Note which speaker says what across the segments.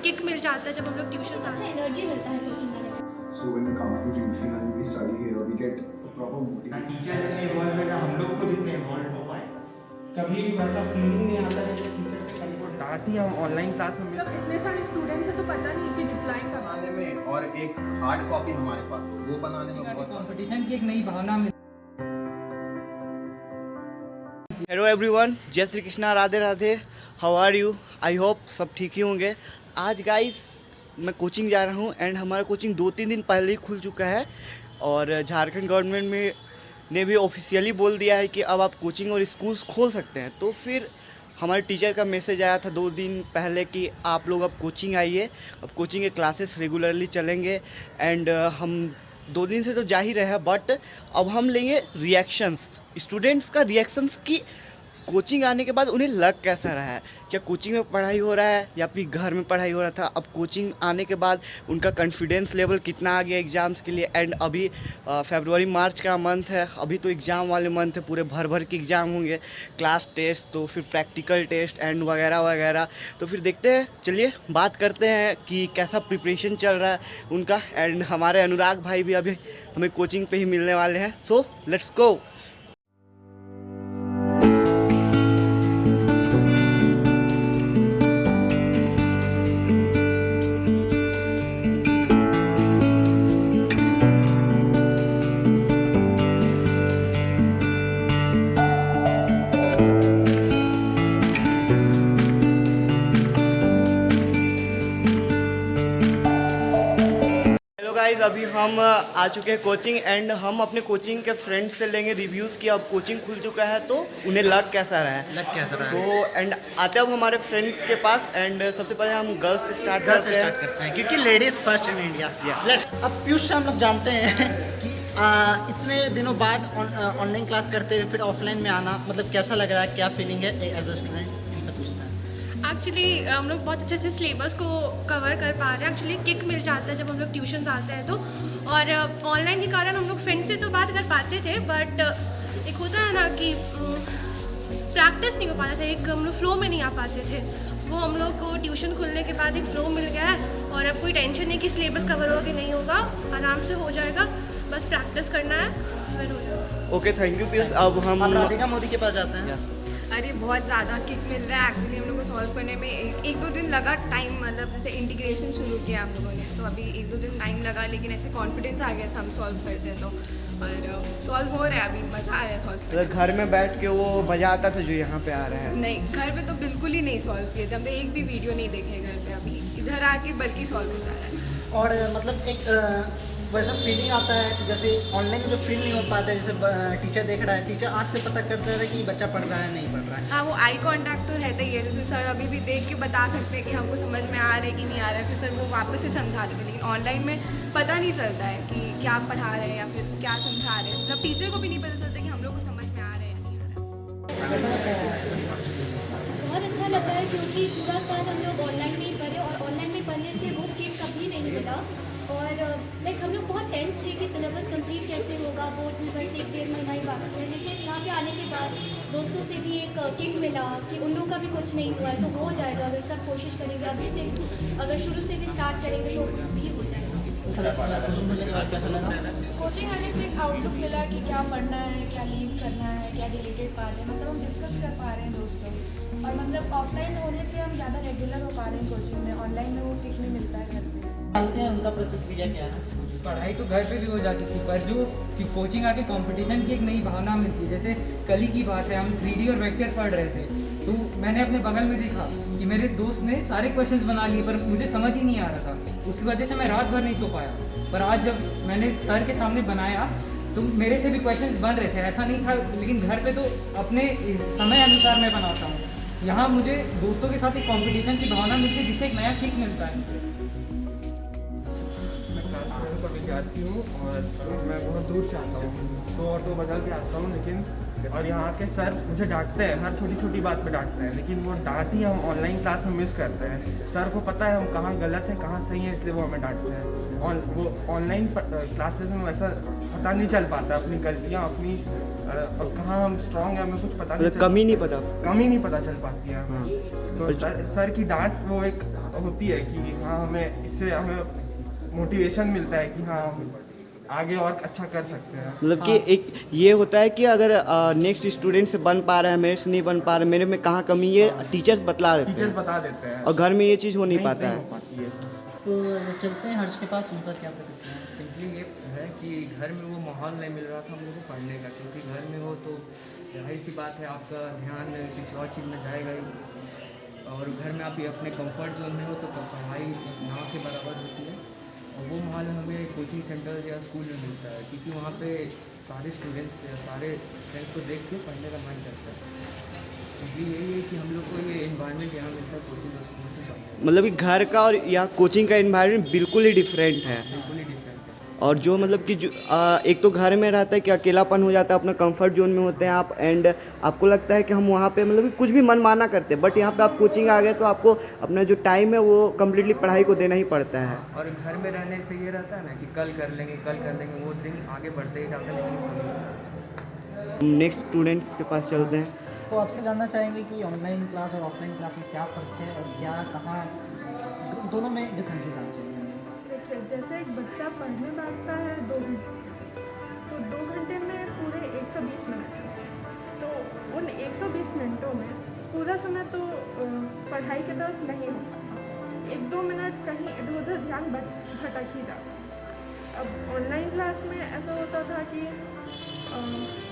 Speaker 1: Kick मिल जाता है जब हम लोग ट्यूशन
Speaker 2: अच्छा एनर्जी मिलता है कोचिंग करने में।
Speaker 3: So when we come to tuition and we study here, we get a proper motivation.
Speaker 4: Teacher जितने इन्वॉल्व है ना हम लोग खुद इतने इन्वॉल्व हो पाए, कभी वैसा फीलिंग नहीं आता है कि टीचर से कल को डांट ही हम ऑनलाइन क्लास में
Speaker 5: जब इतने सारे स्टूडेंट्स हैं तो पता नहीं कि रिप्लाई कब
Speaker 6: बनाने में और एक हार्ड कॉपी हमारे पास हो, वो बनाने में बहुत
Speaker 7: कंपटीशन की एक नई भावना में।
Speaker 8: हेलो एवरीवन, जय Shri Krishna, Radhe Radhe. How are you? I hope सब ठीक ही होंगे। आज गाइस मैं कोचिंग जा रहा हूँ एंड हमारा कोचिंग 2-3 दिन पहले ही खुल चुका है और झारखंड गवर्नमेंट में ने भी ऑफिशियली बोल दिया है कि अब आप कोचिंग और स्कूल्स खोल सकते हैं। तो फिर हमारे टीचर का मैसेज आया था 2 दिन पहले कि आप लोग अब कोचिंग आइए, अब कोचिंग के क्लासेस रेगुलरली चलेंगे। एंड हम 2 दिन से तो जा ही रहे हैं, बट अब हम लेंगे रिएक्शंस, स्टूडेंट्स का रिएक्शंस की कोचिंग आने के बाद उन्हें लग कैसा रहा है, क्या कोचिंग में पढ़ाई हो रहा है या फिर घर में पढ़ाई हो रहा था। अब कोचिंग आने के बाद उनका कॉन्फिडेंस लेवल कितना आ गया एग्ज़ाम्स के लिए। एंड अभी फरवरी मार्च का मंथ है, अभी तो एग्ज़ाम वाले मंथ है, पूरे भर भर के एग्ज़ाम होंगे, क्लास टेस्ट तो फिर प्रैक्टिकल टेस्ट एंड वगैरह वगैरह। तो फिर देखते हैं, चलिए बात करते हैं कि कैसा प्रिपरेशन चल रहा है उनका। एंड हमारे अनुराग भाई भी अभी हमें कोचिंग पे ही मिलने वाले हैं, सो लेट्स गो। गाइस अभी हम आ चुके हैं कोचिंग एंड हम अपने कोचिंग के फ्रेंड्स से लेंगे रिव्यूज़ कि अब कोचिंग खुल चुका है तो उन्हें लग कैसा रहा है। तो एंड आते अब हमारे फ्रेंड्स के पास। एंड सबसे पहले हम गर्ल्स से स्टार्ट करते हैं
Speaker 9: क्योंकि लेडीज फर्स्ट इन इंडिया। अब पीयूष से हम लोग जानते हैं कि इतने दिनों बाद ऑनलाइन क्लास करते हुए फिर ऑफलाइन में आना मतलब कैसा लग रहा है, क्या फीलिंग है एज अ स्टूडेंट, इनसे पूछना है।
Speaker 1: एक्चुअली हम लोग बहुत अच्छे से सिलेबस को कवर कर पा रहे हैं। एक्चुअली किक मिल जाता है जब हम लोग ट्यूशन आते हैं तो। और ऑनलाइन के कारण हम लोग फ्रेंड से तो बात कर पाते थे, बट एक होता है ना कि प्रैक्टिस नहीं हो पाता था, एक हम लोग फ्लो में नहीं आ पाते थे। वो हम लोग को ट्यूशन खुलने के बाद एक फ्लो मिल गया है और अब कोई टेंशन नहीं कि सिलेबस कवर होगा कि नहीं होगा, आराम से हो जाएगा, बस प्रैक्टिस करना है फिर हो जाएगा।
Speaker 8: Okay, thank you Piyush. अब हम
Speaker 9: राधिका मोदी के पास जाते हैं।
Speaker 5: अरे बहुत ज़्यादा किक मिल रहा है एक्चुअली। हम लोग को सॉल्व करने में एक दो दिन लगा टाइम, मतलब जैसे इंटीग्रेशन शुरू किया हम लोगों ने तो अभी 1-2 दिन टाइम लगा, लेकिन ऐसे कॉन्फिडेंस आ गया हम सॉल्व करते हैं तो। और सॉल्व हो रहा है, अभी मज़ा आ रहा है सॉल्व करने।
Speaker 8: घर में बैठ के वो मज़ा आता था जो यहाँ पे आ रहा है।
Speaker 5: नहीं, घर पे तो बिल्कुल ही नहीं सॉल्व किए थे हमने, एक भी वीडियो नहीं देखे घर पे, अभी इधर आके बल्कि सॉल्व हो जा रहा है।
Speaker 9: और मतलब एक वैसा फीलिंग आता है कि जैसे ऑनलाइन जो फील नहीं हो पाता है, जैसे टीचर देख रहा है, टीचर आँख से पता करता है कि बच्चा पढ़ रहा है नहीं पढ़ रहा है।
Speaker 5: हाँ, वो आई कांटेक्ट तो रहता ही है। जैसे सर अभी भी देख के बता सकते हैं कि हमको समझ में आ रहा है कि नहीं आ रहा है, फिर सर वो वापस से समझा देते हैं। लेकिन ऑनलाइन में पता नहीं चलता है कि क्या पढ़ा रहे हैं या फिर क्या समझा रहे हैं, मतलब टीचर को भी नहीं पता चलता कि हम लोग को समझ में आ रहा है या नहीं आ रहा है।
Speaker 2: बहुत अच्छा लगता है क्योंकि पूरा साल हम लोग ऑनलाइन नहीं पढ़े और ऑनलाइन में पढ़ने से वो किक कभी नहीं मिला। और लाइक हम लोग बहुत टेंस थे कि सिलेबस कंप्लीट कैसे होगा, बोर्ड में बस 1-1.5 महीना ही बाकी है। लेकिन यहाँ पे आने के बाद दोस्तों से भी एक किक मिला कि उन लोगों का भी कुछ नहीं हुआ है तो हो जाएगा। अगर सब कोशिश करेंगे अभी से, अगर शुरू से भी स्टार्ट करेंगे तो भी हो जाएगा।
Speaker 9: कैसा लगा?
Speaker 5: कोचिंग आने से एक आउटलुक मिला कि क्या पढ़ना है, क्या लीव करना है, क्या डिलीटेड पार्ट है, मतलब हम डिस्कस कर पा रहे हैं दोस्तों। और मतलब ऑफलाइन होने से हम ज़्यादा रेगुलर हो पा रहे हैं कोचिंग में, ऑनलाइन में वो किक नहीं मिलता है घर पे।
Speaker 9: जानते हैं उनका प्रतिक्रिया क्या है?
Speaker 7: पढ़ाई तो घर पे भी हो जाती थी, पर जो कि कोचिंग आके कंपटीशन की एक नई भावना मिलती है। जैसे कल ही की बात है, हम 3D और वेक्टर पढ़ रहे थे तो मैंने अपने बगल में देखा कि मेरे दोस्त ने सारे क्वेश्चंस बना लिए पर मुझे समझ ही नहीं आ रहा था। उसकी वजह से मैं रात भर नहीं सो पाया। पर आज जब मैंने सर के सामने बनाया तो मेरे से भी क्वेश्चंस बन रहे थे, ऐसा नहीं था। लेकिन घर पे तो अपने समय अनुसार मैं बनाता हूँ। यहाँ मुझे दोस्तों के साथ एक कंपटीशन की भावना मिलती है जिससे एक नया किक मिलता है।
Speaker 4: का विद्यार्थी हूँ और मैं बहुत दूर से आता हूँ तो ऑटो बदल के आता हूँ, लेकिन और यहाँ के सर मुझे डांटते हैं, हर छोटी छोटी बात पे डांटते हैं, लेकिन वो डांट ही हम ऑनलाइन क्लास में मिस करते हैं। सर को पता है हम कहाँ गलत है कहाँ सही है, इसलिए वो हमें डांटते हैं। वो ऑनलाइन क्लासेस में वैसा पता नहीं चल पाता, अपनी गलतियाँ अपनी और कहाँ हम स्ट्रांग हैं हमें कुछ पता नहीं
Speaker 8: मतलब कमी नहीं पता।
Speaker 4: कमी नहीं पता चल पाती है
Speaker 8: हाँ।
Speaker 4: हमें। तो सर की डांट वो एक होती है कि हाँ हमें इससे हमें मोटिवेशन मिलता है कि हाँ हम आगे और अच्छा कर सकते हैं।
Speaker 8: मतलब कि एक ये होता है कि अगर नेक्स्ट स्टूडेंट से बन पा रहा है, मेरे से नहीं बन पा रहा है, मेरे में कहाँ कमी है, टीचर्स बतला देते
Speaker 4: टीचर्स
Speaker 8: हैं
Speaker 4: बता देते हैं
Speaker 8: और घर में ये चीज़ हो नहीं पाता
Speaker 4: नहीं
Speaker 8: है।
Speaker 4: हो पाती है।
Speaker 9: तो चलते हैं हर्ष के पास, उनका क्या प्रतिक्रिया है?
Speaker 10: सिंपली ये है कि घर में वो माहौल नहीं मिल रहा था हम लोग को पढ़ने का, क्योंकि घर में हो तो जाहिर सी बात है आपका ध्यान किसी और चीज़ में जाएगा ही, और घर में आप अपने कंफर्ट जोन में हो तो पढ़ाई ना के बराबर होती है। और वो माहौल हमें कोचिंग सेंटर या स्कूल में मिलता है, क्योंकि वहाँ पे सारे स्टूडेंट्स या सारे फ्रेंड्स को देख के पढ़ने का मन करता है। क्योंकि यही है कि हम लोग को ये इन्वायरमेंट यहाँ मिलता है कोचिंग और स्कूल में पढ़ने का,
Speaker 8: मतलब कि घर का और यहाँ कोचिंग का इन्वायरमेंट बिल्कुल ही डिफरेंट है।
Speaker 10: बिल्कुल ही डिफरेंट है।
Speaker 8: और जो मतलब कि जो एक तो घर में रहता है कि अकेलापन हो जाता है, अपना कंफर्ट जोन में होते हैं आप, एंड आपको लगता है कि हम वहाँ पे मतलब कि कुछ भी मन माना करते हैं, बट यहाँ पे आप कोचिंग आ गए तो आपको अपना जो टाइम है वो कम्प्लीटली पढ़ाई को देना ही पड़ता है।
Speaker 10: और घर में रहने से ये रहता है ना कि कल कर लेंगे, वो दिन आगे बढ़ते ही जाते हैं, लेकिन कभी नहीं होता।
Speaker 8: हम नेक्स्ट स्टूडेंट्स के पास चलते हैं।
Speaker 9: तो आपसे जानना चाहेंगे कि ऑनलाइन क्लास और ऑफलाइन क्लास में क्या फ़र्क है और क्या कहाँ दोनों में डिफरेंसेस आना चाहिए?
Speaker 11: देखिए, जैसे एक बच्चा पढ़ने बैठता है 2 घंटे, तो 2 घंटे में पूरे 120 मिनट है, तो उन 120 मिनटों में पूरा समय तो पढ़ाई की तरफ नहीं होता, 1-2 मिनट कहीं इधर उधर ध्यान भटक ही जाता है। अब ऑनलाइन क्लास में ऐसा होता था कि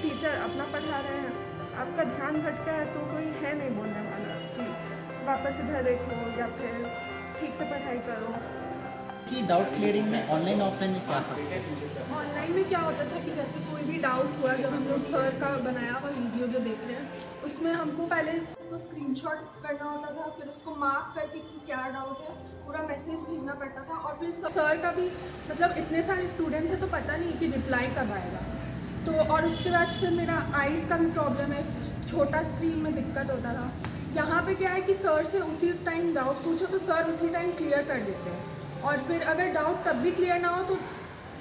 Speaker 11: टीचर अपना पढ़ा रहे हैं, आपका ध्यान भटका है तो कोई है नहीं बोलने वाला कि वापस इधर देखो या फिर ठीक से पढ़ाई करो।
Speaker 9: कि डाउट क्लियरिंग में ऑनलाइन ऑफलाइन में क्या फ़र्क है?
Speaker 5: ऑनलाइन में क्या होता था कि जैसे कोई भी डाउट हुआ, जब हम लोग सर का बनाया हुआ वीडियो जो देख रहे हैं उसमें हमको पहले उसको स्क्रीनशॉट करना होता था, फिर उसको मार्क करके कि क्या डाउट है पूरा मैसेज भेजना पड़ता था, और फिर सर का भी मतलब इतने सारे स्टूडेंट्स हैं तो पता नहीं कि रिप्लाई कब आएगा। तो और उसके बाद फिर मेरा आइज़ का भी प्रॉब्लम है, छोटा स्क्रीन में दिक्कत होता था। यहाँ पे क्या है कि सर से उसी टाइम डाउट पूछो तो सर उसी टाइम क्लियर कर देते हैं, और फिर अगर डाउट तब भी क्लियर ना हो तो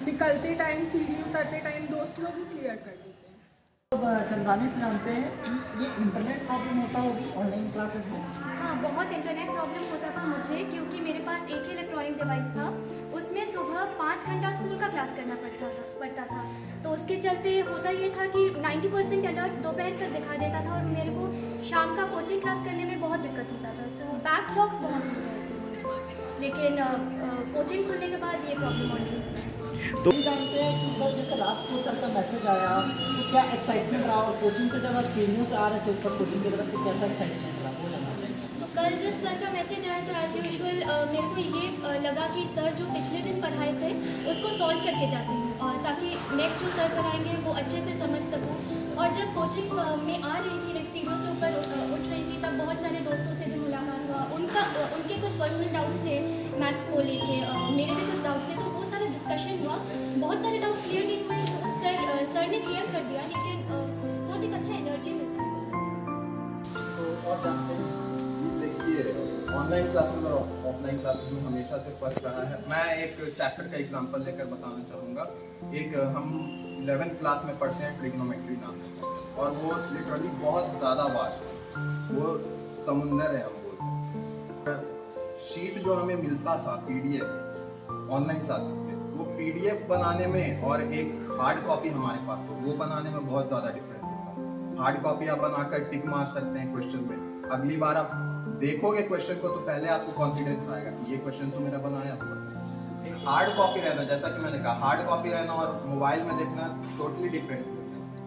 Speaker 5: निकलते टाइम सीढ़ी उतरते टाइम दोस्त लोग ही क्लियर कर देते हैं।
Speaker 9: अब चंद्रानी से जानते हैं कि ये इंटरनेट प्रॉब्लम होता होगी ऑनलाइन क्लासेस में?
Speaker 2: हाँ, बहुत इंटरनेट प्रॉब्लम होता था मुझे, क्योंकि मेरे पास एक ही इलेक्ट्रॉनिक डिवाइस था, उसमें सुबह 5 घंटा स्कूल का क्लास करना पड़ता था, तो उसके चलते होता ये था कि 90% अलर्ट दोपहर तक दिखा देता था, और मेरे को शाम का कोचिंग क्लास करने में बहुत दिक्कत होता था, तो बैकलॉग्स बहुत हो गए थे मुझे। लेकिन कोचिंग खुलने के बाद ये प्रॉब्लम और नहीं हुई।
Speaker 9: तो जानते हैं कि सर जैसे रात को सर का मैसेज आया तो क्या एक्साइटमेंट रहा, और कोचिंग से जब आप सीढ़ियों से आ रहे थे ऊपर कोचिंग की तरफ तो कैसा एक्साइटमेंट रहा, वो जानना चाहिए।
Speaker 2: तो कल जब सर का मैसेज आया तो एज़ यूजुअल मेरे को ये लगा कि सर जो पिछले दिन पढ़ाए थे उसको सॉल्व करके जाते हैं, और ताकि नेक्स्ट जो सर पढ़ाएंगे वो अच्छे से समझ सकूँ। और जब कोचिंग में आ रही थी, नेक्स्ट सीढ़ियों से ऊपर उठ रही थी, तब बहुत सारे दोस्तों से भी मुलाकात हुआ, उनके कुछ पर्सनल डाउट्स थे मैथ्स को लेके, मेरे भी कुछ डाउट्स थे, तो वो सारा डिस्कशन हुआ। बहुत सारे डाउट्स क्लियर नहीं हुए, सर ने क्लियर कर दिया, लेकिन बहुत एक अच्छा एनर्जी मिलता है मुझे।
Speaker 9: तो और जानते हैं
Speaker 6: देखिए, ऑनलाइन क्लासेस और ऑफलाइन क्लासेस में हमेशा से फर्क रहा है। मैं एक चैप्टर का एग्जांपल लेकर बताना चाहूँगा। एक हम 11th क्लास में पढ़ते हैं ट्रिग्नोमेट्री नाम है, और वो लिटरली बहुत ज़्यादा वास्ट है, वो समुंदर है हम बोलते हैं। शीट जो हमें मिलता था PDF ऑनलाइन क्लासेस में, वो PDF बनाने में और एक हार्ड कॉपी हमारे पास हो, वो बनाने में बहुत ज़्यादा डिफरेंस होता है। हार्ड कॉपी आप बनाकर टिक मार सकते हैं क्वेश्चन में, अगली बार आप देखोगे क्वेश्चन को तो पहले आपको कॉन्फिडेंस आएगा कि ये क्वेश्चन तो मेरा बनाया था। एक हार्ड कॉपी रहना, जैसा कि मैंने कहा, हार्ड कॉपी रहना और मोबाइल में देखना टोटली डिफरेंट है।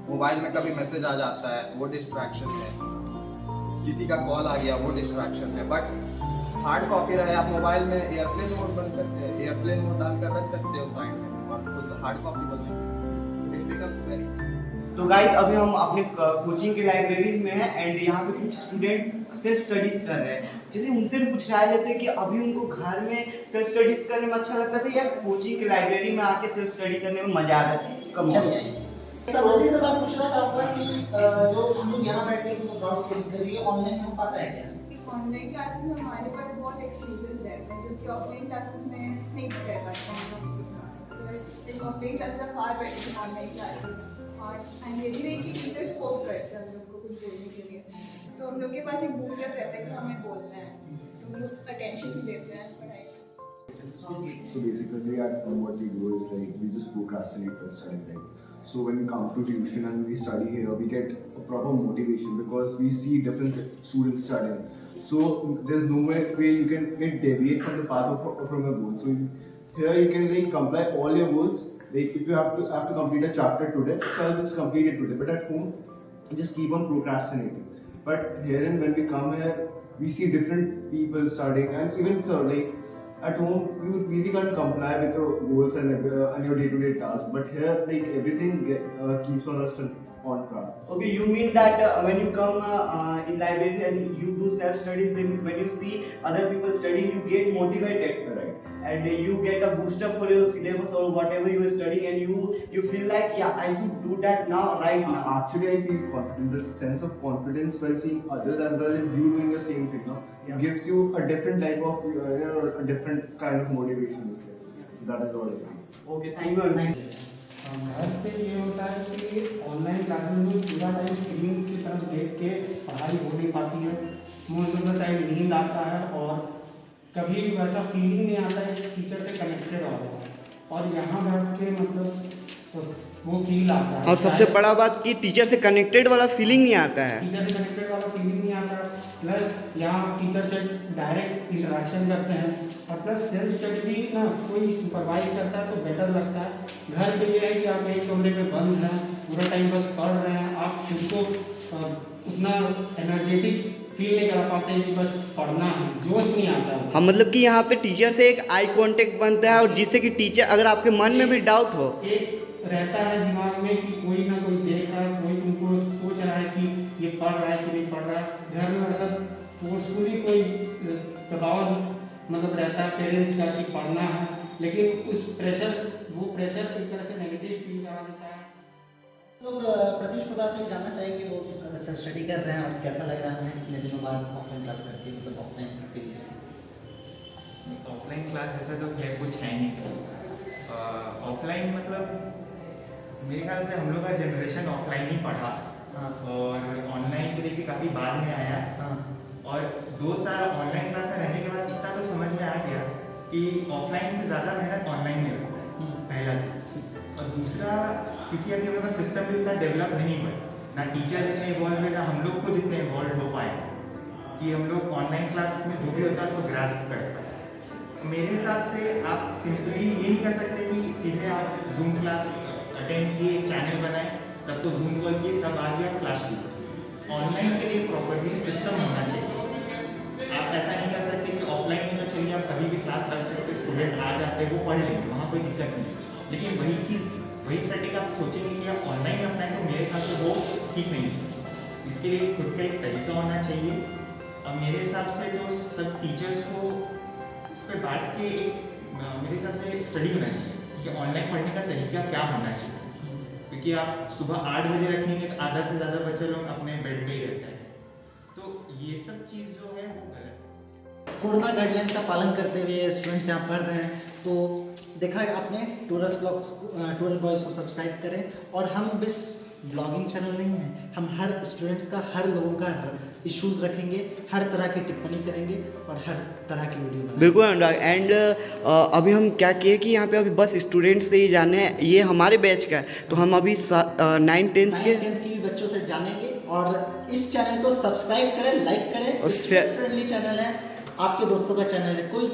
Speaker 6: मोबाइल में कभी मैसेज आ जाता है, वो डिस्ट्रैक्शन है, किसी का कॉल आ गया, वो डिस्ट्रैक्शन है। बट हार्ड कॉपी रहे, आप मोबाइल में एयरप्लेन मोड बंद करके एयरप्लेन मोड डालकर रख सकते हो साइड में, और खुद हार्ड कॉपी बनाएंगे, इट बिकम्स वेरी।
Speaker 8: तो गाइस अभी हम अपने कोचिंग की लाइब्रेरी में हैं, एंड यहाँ पे कुछ स्टूडेंट सेल्फ स्टडीज कर रहे हैं। चलिए उनसे भी कुछ राय लेते हैं कि अभी उनको घर में सेल्फ स्टडीज करने में अच्छा लगता था या कोचिंग की लाइब्रेरी में आके सेल्फ स्टडी करने में मजा आ रहा है, कम
Speaker 9: सवाल से मैं पूछना चाहूँगा कि जो हम लोग यहाँ बैठे हैं डाउट क्लियर करिए, ऑनलाइन हो पाता है क्या?
Speaker 5: ऑनलाइन क्लासेस में हमारे पास बहुत एक्सक्लूसिव रहते हैं, जो कि ऑफलाइन क्लासेस में नहीं रह पाते हैं। So offline classes are far better than online classes. And ये भी नहीं कि टीचर्स पोक करते हैं हम लोग को कुछ बोलने के लिए, तो हम लोग के पास एक बूस्टर रहता है कि हमें बोलना है, तो हम लोग अटेंशन भी देते हैं पढ़ाई में।
Speaker 3: So basically, what we do is like we just procrastinate while studying, right? So when we come to tuition and we study here, we get a proper motivation because we see different students studying. So there's no way you can deviate from the path from your goal. So here you can like comply all your goals. Like if you have to complete a chapter today, so I'll just complete it today. But at home, you just keep on procrastinating. But here and when we come here, we see different people studying, and even so like. At home, you really can't comply with your goals and your day-to-day tasks. But here, like everything keeps on us on track.
Speaker 8: Okay, you mean that when you come in library and you do self-studies, then when you see other people studying, you get motivated, right? And you get a booster for your syllabus or whatever you are studying, and you feel like, yeah, I should do that now, right now.
Speaker 3: Actually, I feel confident. The sense of confidence while seeing others as well as you doing the same thing, no?
Speaker 8: Yeah.
Speaker 3: Gives you a different type of, a different kind of motivation. That is all.
Speaker 8: Okay, thank you. Thank you.
Speaker 12: घर पे ये होता है कि online classes में पूरा time screen की तरफ देख के पढ़ाई हो नहीं पाती है, मोस्ट ऑफ द टाइम नींद आता है और कभी वैसा फीलिंग नहीं आता है टीचर से कनेक्टेड हो, और यहाँ बैठ के मतलब तो वो फील आता है।
Speaker 8: और सबसे बड़ा बात कि टीचर से कनेक्टेड वाला फीलिंग नहीं आता है।
Speaker 12: टीचर से कनेक्टेड वाला फीलिंग नहीं आता, प्लस यहाँ टीचर से डायरेक्ट इंटरेक्शन करते हैं, और प्लस सेल्फ स्टडी भी ना कोई सुपरवाइज करता है तो बेटर लगता है। घर पे ये है कि आप एक कमरे में बंद हैं, पूरा टाइम बस पढ़ रहे हैं, आप खुद को उतना एनर्जेटिक फील नहीं कर पाते हैं कि बस पढ़ना है, जोश नहीं आता है।
Speaker 8: हाँ, मतलब कि यहाँ पे टीचर से एक आई कांटेक्ट बनता है, और जिससे कि टीचर अगर आपके मन में भी डाउट हो,
Speaker 12: एक रहता है दिमाग में कि कोई ना कोई देख रहा है, कोई तुमको सोच रहा है कि ये पढ़ रहा है कि नहीं पढ़ रहा है। घर में ऐसा फोर्सफुली कोई दबाव मतलब रहता है पेरेंट्स का कि पढ़ना है, लेकिन वो प्रेशर एक तरह से नेगेटिव फील करा देता है।
Speaker 9: लोग प्रतीश कुमार से भी जानना चाहेंगे वो सेल्फ स्टडी कर रहे हैं और कैसा लग रहा है इतने दिनों बाद ऑफलाइन क्लास करके, मतलब ऑफलाइन फील।
Speaker 13: ऑफलाइन क्लास ऐसा तो है कुछ है नहीं। ऑफलाइन मतलब मेरे ख्याल से हम लोग का जनरेशन ऑफलाइन ही पढ़ा, और ऑनलाइन के देखिए काफ़ी बाद में आया। और 2 साल ऑनलाइन क्लास में रहने के बाद इतना तो समझ में आ गया कि ऑफलाइन से ज़्यादा मेहनत ऑनलाइन में होता है, पहला चीज़। और दूसरा, क्योंकि अभी हम लोग का सिस्टम भी इतना डेवलप नहीं हुआ, ना टीचर इतने इवॉल्व है, ना हम लोग खुद इतने इवॉल्व हो पाए कि हम लोग ऑनलाइन क्लास में जो भी होता है उसको ग्रास्प कर पाए। मेरे हिसाब से आप सिंपली ये नहीं कर सकते कि सीधे आप जूम क्लास अटेंड किए, चैनल बनाए, सबको जूम कॉल किए, सब आ गया क्लास शुरू। ऑनलाइन के लिए प्रॉपरली सिस्टम होना चाहिए। आप ऐसा नहीं कर सकते कि ऑफलाइन में तो चलिए आप कभी भी क्लास लग सकते, स्टूडेंट आ जाते वो पढ़ लेंगे, वहाँ कोई दिक्कत नहीं। लेकिन वही चीज़ वही स्टडी आप सोचेंगे कि आप ऑनलाइन अपनाएं, तो मेरे ख्याल से वो ठीक नहीं है। इसके लिए खुद का एक तरीका होना चाहिए। और मेरे हिसाब से जो सब टीचर्स को इस पर बांट के एक मेरे हिसाब से स्टडी होना चाहिए कि ऑनलाइन पढ़ने का तरीका क्या होना चाहिए। क्योंकि आप सुबह 8 बजे रखेंगे तो आधा से ज़्यादा बच्चे लोग अपने बेड पे ही रहते हैं, तो ये सब चीज़ जो है वो गलत है।
Speaker 9: कोरोना गाइडलाइंस का पालन करते हुए स्टूडेंट्स यहाँ पढ़ रहे हैं, तो देखा आपने टूरिस्ट ब्लॉग्स टूर बॉयज़ को सब्सक्राइब करें। और हम बस ब्लॉगिंग चैनल नहीं है, हम हर स्टूडेंट्स का, हर लोगों का इश्यूज़ रखेंगे, हर तरह की टिप्पणी करेंगे और हर तरह की वीडियो बनाएंगे।
Speaker 8: बिल्कुल अनुराग। एंड अभी हम क्या किए कि यहाँ पे अभी बस स्टूडेंट्स से ही जाने हैं, ये हमारे बैच का है, तो हम अभी 9th 10th के
Speaker 9: भी बच्चों से जानेंगे। और इस चैनल को सब्सक्राइब करें, लाइक करें, फ्रेंडली चैनल है, आपके दोस्तों का चैनल है। कोई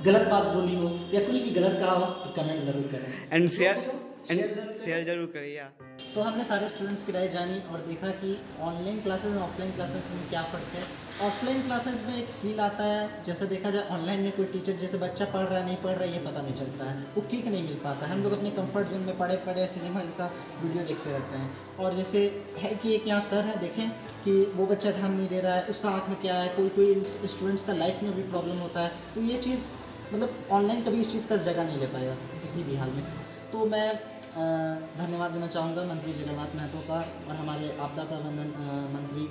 Speaker 9: गलत बात बोली हो या कुछ भी गलत कहा हो तो कमेंट ज़रूर करें,
Speaker 8: एंड शेयर जरूर करें। या
Speaker 9: तो हमने सारे स्टूडेंट्स की राय जानी और देखा कि ऑनलाइन क्लासेस और ऑफलाइन क्लासेस में क्या फ़र्क है। ऑफलाइन क्लासेस में एक फील आता है, जैसे देखा जाए ऑनलाइन में कोई टीचर जैसे बच्चा पढ़ रहा है नहीं पढ़ रहा है ये पता नहीं चलता है, वो किक नहीं मिल पाता है। हम लोग अपने कंफर्ट जोन में पढ़े सिनेमा जैसा वीडियो देखते रहते हैं। और जैसे है कि एक यहाँ सर है, देखें कि वो बच्चा ध्यान नहीं दे रहा है, उसका आँख में क्या है, कोई स्टूडेंट्स का लाइफ में भी प्रॉब्लम होता है, तो ये चीज़ मतलब ऑनलाइन कभी इस चीज़ का जगह नहीं ले पाएगा किसी भी हाल में। तो मैं धन्यवाद देना चाहूँगा मंत्री जगन्नाथ महतो का और हमारे आपदा प्रबंधन मंत्री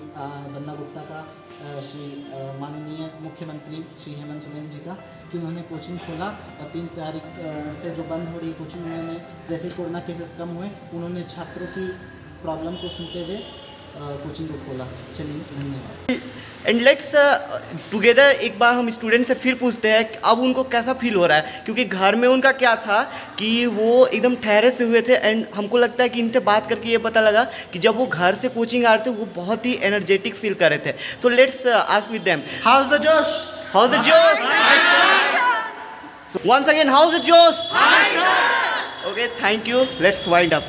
Speaker 9: बन्ना गुप्ता का, श्री माननीय मुख्यमंत्री श्री हेमंत सोरेन जी का, कि उन्होंने कोचिंग खोला और 3 तारीख से जो बंद हो रही कोचिंग, उन्होंने जैसे ही कोरोना केसेस कम हुए उन्होंने छात्रों की प्रॉब्लम को सुनते हुए कोचिंग को खोला। चलिए धन्यवाद।
Speaker 8: एंड लेट्स टुगेदर एक बार हम स्टूडेंट से फिर पूछते हैं कि अब उनको कैसा फील हो रहा है, क्योंकि घर में उनका क्या था कि वो एकदम ठहरे से हुए थे एंड हमको लगता है कि इनसे बात करके ये पता लगा कि जब वो घर से कोचिंग आ रहे थे वो बहुत ही एनर्जेटिक फील कर रहे थे। So let's ask with them, how is the josh? How is the josh? Once again, how is the josh? Okay, thank you, let's wind up.